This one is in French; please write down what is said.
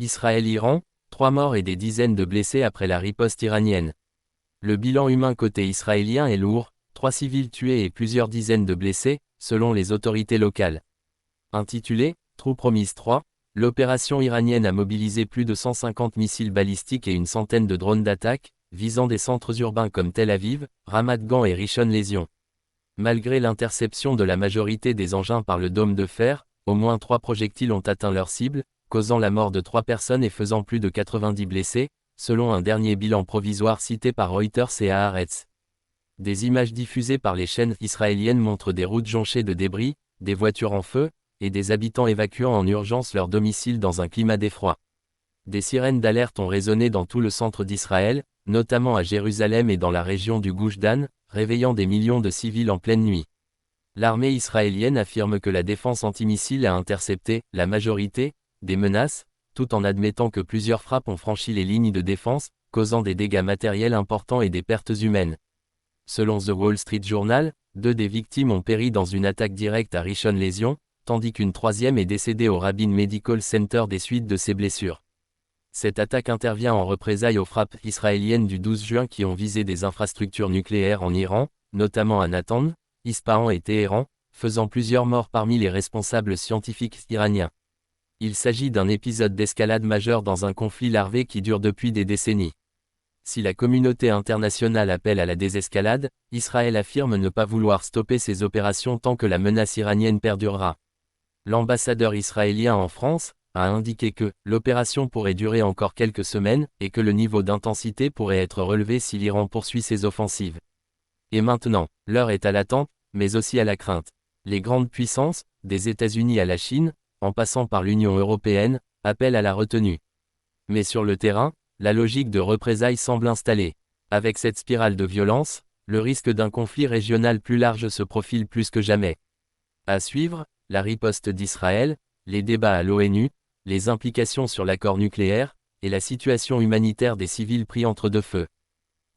Israël-Iran, 3 morts et des dizaines de blessés après la riposte iranienne. Le bilan humain côté israélien est lourd, 3 civils tués et plusieurs dizaines de blessés, selon les autorités locales. Intitulé « True Promise 3 », l'opération iranienne a mobilisé plus de 150 missiles balistiques et une centaine de drones d'attaque, visant des centres urbains comme Tel Aviv, Ramat Gan et Rishon LeZion. Malgré l'interception de la majorité des engins par le dôme de fer, au moins 3 projectiles ont atteint leur cible, causant la mort de 3 personnes et faisant plus de 90 blessés, selon un dernier bilan provisoire cité par Reuters et Haaretz. Des images diffusées par les chaînes israéliennes montrent des routes jonchées de débris, des voitures en feu, et des habitants évacuant en urgence leur domicile dans un climat d'effroi. Des sirènes d'alerte ont résonné dans tout le centre d'Israël, notamment à Jérusalem et dans la région du Gush Dan, réveillant des millions de civils en pleine nuit. L'armée israélienne affirme que la défense antimissile a intercepté la majorité des menaces, tout en admettant que plusieurs frappes ont franchi les lignes de défense, causant des dégâts matériels importants et des pertes humaines. Selon The Wall Street Journal, 2 des victimes ont péri dans une attaque directe à Rishon LeZion, tandis qu'une 3e est décédée au Rabin Medical Center des suites de ses blessures. Cette attaque intervient en représailles aux frappes israéliennes du 12 juin qui ont visé des infrastructures nucléaires en Iran, notamment à Natanz, Ispahan et Téhéran, faisant plusieurs morts parmi les responsables scientifiques iraniens. Il s'agit d'un épisode d'escalade majeure dans un conflit larvé qui dure depuis des décennies. Si la communauté internationale appelle à la désescalade, Israël affirme ne pas vouloir stopper ses opérations tant que la menace iranienne perdurera. L'ambassadeur israélien en France a indiqué que l'opération pourrait durer encore quelques semaines et que le niveau d'intensité pourrait être relevé si l'Iran poursuit ses offensives. Et maintenant, l'heure est à l'attente, mais aussi à la crainte. Les grandes puissances, des États-Unis à la Chine, en passant par l'Union européenne, appellent à la retenue. Mais sur le terrain, la logique de représailles semble installée. Avec cette spirale de violence, le risque d'un conflit régional plus large se profile plus que jamais. À suivre, la riposte d'Israël, les débats à l'ONU, les implications sur l'accord nucléaire, et la situation humanitaire des civils pris entre deux feux.